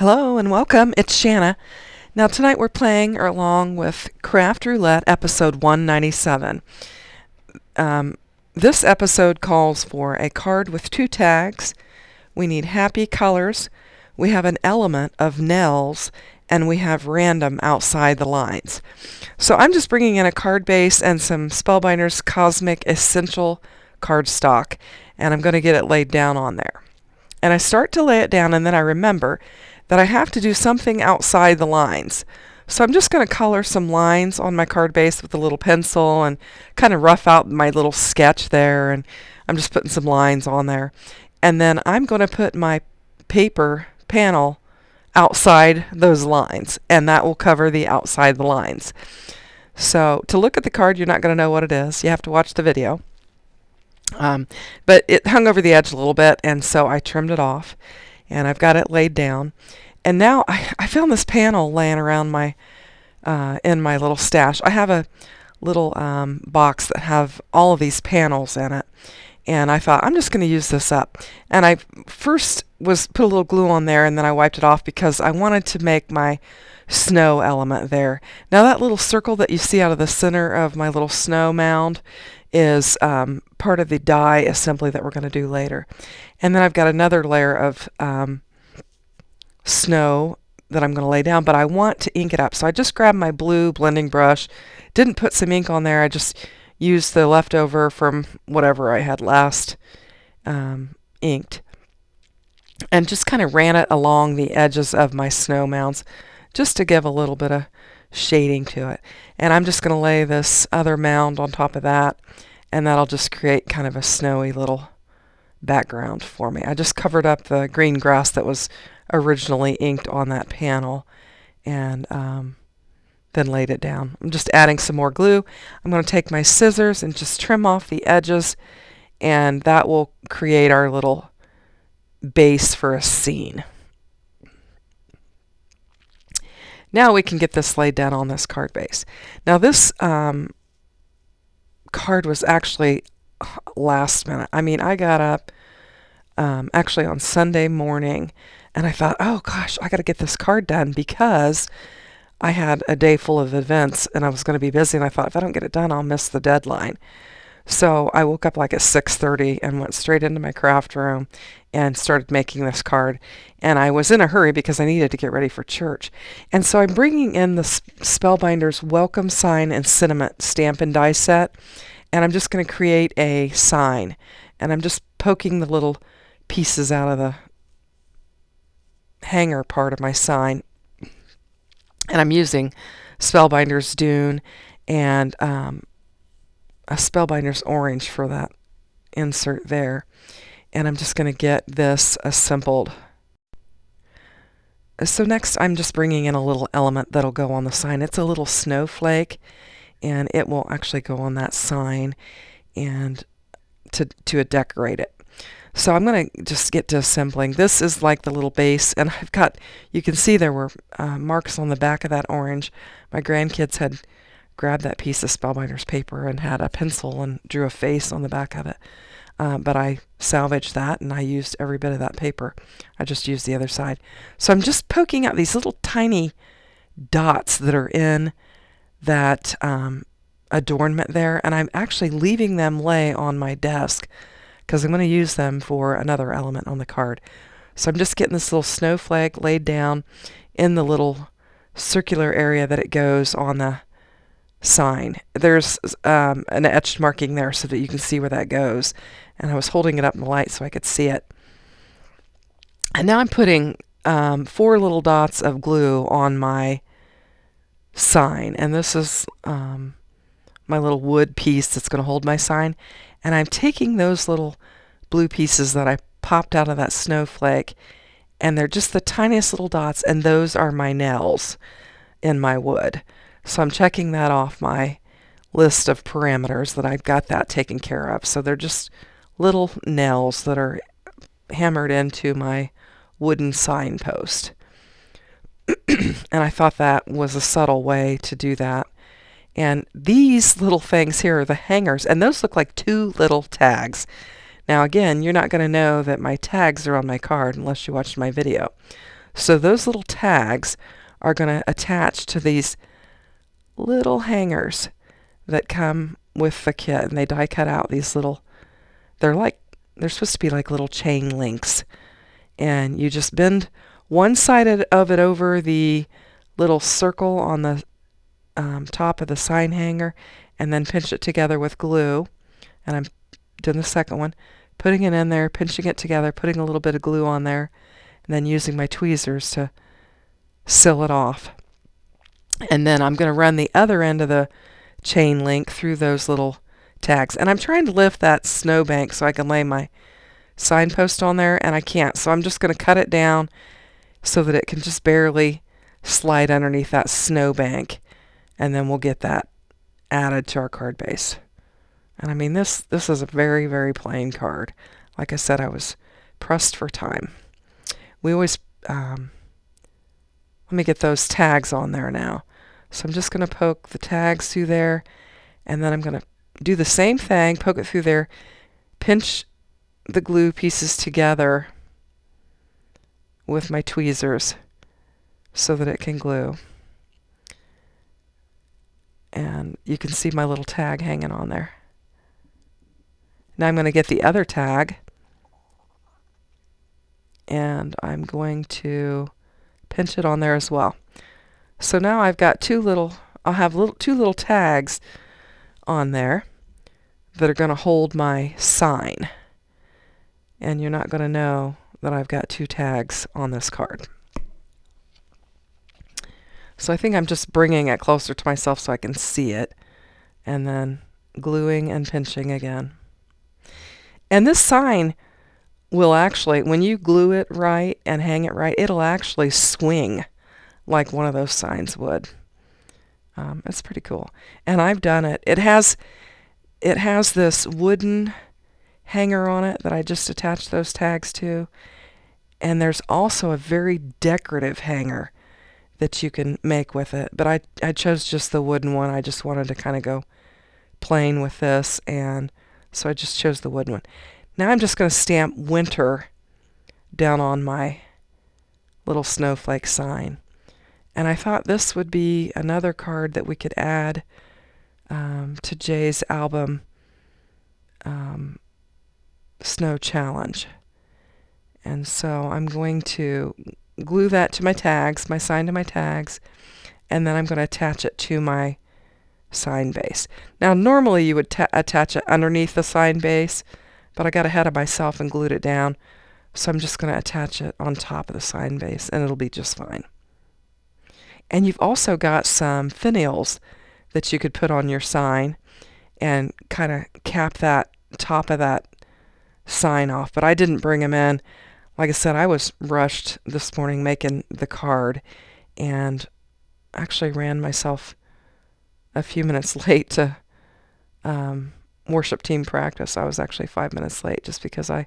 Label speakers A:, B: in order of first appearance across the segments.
A: Hello and welcome. It's Shanna. Now tonight we're playing along with Craft Roulette episode 197. This episode calls for a card with two tags. We need happy colors. We have an element of Nels, and we have random outside the lines. So I'm just bringing in a card base and some Spellbinders Cosmic Essential cardstock, and I'm going to get it laid down on there. And I start to lay it down, and then I remember that I have to do something outside the lines. So I'm just going to color some lines on my card base with a little pencil and kind of rough out my little sketch there, and I'm just putting some lines on there. And then I'm going to put my paper panel outside those lines, and that will cover the outside the lines. So to look at the card, you're not going to know what it is. You have to watch the video. But it hung over the edge a little bit, and so I trimmed it off, and I've got it laid down. And now I found this panel laying around my in my little stash. I have a little box that have all of these panels in it, and I thought I'm just going to use this up. And I first put a little glue on there, and then I wiped it off because I wanted to make my snow element there. Now that little circle that you see out of the center of my little snow mound is part of the die assembly that we're going to do later. And then I've got another layer of snow that I'm going to lay down, but I want to ink it up. So I just grabbed my blue blending brush, didn't put some ink on there, I just used the leftover from whatever I had last inked, and just kind of ran it along the edges of my snow mounds just to give a little bit of shading to it. And I'm just going to lay this other mound on top of that, and that'll just create kind of a snowy little background for me. I just covered up the green grass that was originally inked on that panel, and then laid it down. I'm just adding some more glue. I'm going to take my scissors and just trim off the edges, and that will create our little base for a scene. Now we can get this laid down on this card base. Now this card was actually last minute. I mean, I got up actually on Sunday morning, and I thought, oh gosh, I got to get this card done because I had a day full of events and I was going to be busy, and I thought if I don't get it done, I'll miss the deadline. So I woke up like at 6:30 and went straight into my craft room and started making this card. And I was in a hurry because I needed to get ready for church. And so I'm bringing in the Spellbinders Welcome Sign and Sentiment stamp and die set, and I'm just going to create a sign. And I'm just poking the little pieces out of the hanger part of my sign. And I'm using Spellbinders Dune and a Spellbinders Orange for that insert there. And I'm just going to get this assembled. So next I'm just bringing in a little element that'll go on the sign. It's a little snowflake, and it will actually go on that sign and to decorate it. So I'm going to just get to assembling. This is like the little base, and I've got, you can see there were marks on the back of that orange. My grandkids had grabbed that piece of Spellbinders paper and had a pencil and drew a face on the back of it. But I salvaged that, and I used every bit of that paper. I just used the other side. So I'm just poking out these little tiny dots that are in that adornment there, and I'm actually leaving them lay on my desk because I'm going to use them for another element on the card. So I'm just getting this little snowflake laid down in the little circular area that it goes on the sign. There's an etched marking there so that you can see where that goes, and I was holding it up in the light so I could see it. And now I'm putting 4 little dots of glue on my sign, and this is my little wood piece that's going to hold my sign, and I'm taking those little blue pieces that I popped out of that snowflake, and they're just the tiniest little dots, and those are my nails in my wood. So I'm checking that off my list of parameters that I've got that taken care of. So they're just little nails that are hammered into my wooden signpost. And I thought that was a subtle way to do that. And these little things here are the hangers, and those look like 2 little tags. Now again, you're not going to know that my tags are on my card unless you watched my video. So those little tags are going to attach to these little hangers that come with the kit, and they die cut out these little, they're supposed to be like little chain links, and you just bend one side of it over the little circle on the top of the sign hanger, and then pinch it together with glue. And I'm doing the second one, putting it in there, pinching it together, putting a little bit of glue on there, and then using my tweezers to seal it off. And then I'm going to run the other end of the chain link through those little tags. And I'm trying to lift that snowbank so I can lay my signpost on there, and I can't. So I'm just going to cut it down so that it can just barely slide underneath that snowbank, and then we'll get that added to our card base. And I mean, this is a very, very plain card. Like I said, I was pressed for time. We always, let me get those tags on there now. So I'm just going to poke the tags through there, and then I'm going to do the same thing, poke it through there, pinch the glue pieces together with my tweezers so that it can glue. And you can see my little tag hanging on there. Now I'm going to get the other tag, and I'm going to pinch it on there as well. So now I've got I'll have two little tags on there that are going to hold my sign. And you're not going to know that I've got two tags on this card. So I think I'm just bringing it closer to myself so I can see it, and then gluing and pinching again. And this sign will actually, when you glue it right and hang it right, it'll actually swing like one of those signs would. It's pretty cool. And I've done it. It has this wooden hanger on it that I just attached those tags to. And there's also a very decorative hanger that you can make with it. But I chose just the wooden one. I just wanted to kind of go plain with this, and so I just chose the wooden one. Now I'm just going to stamp winter down on my little snowflake sign. And I thought this would be another card that we could add to Jay's album Snow Challenge. And so I'm going to glue that to my tags, my sign to my tags, and then I'm going to attach it to my sign base. Now normally you would attach it underneath the sign base, but I got ahead of myself and glued it down, so I'm just going to attach it on top of the sign base, and it'll be just fine. And you've also got some finials that you could put on your sign and kind of cap that top of that sign off, but I didn't bring them in. Like I said, I was rushed this morning making the card, and actually ran myself a few minutes late to worship team practice. I was actually 5 minutes late just because I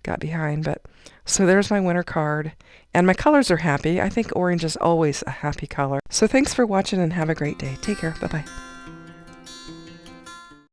A: got behind. But so there's my winter card, and my colors are happy. I think orange is always a happy color. So thanks for watching, and have a great day. Take care. Bye-bye.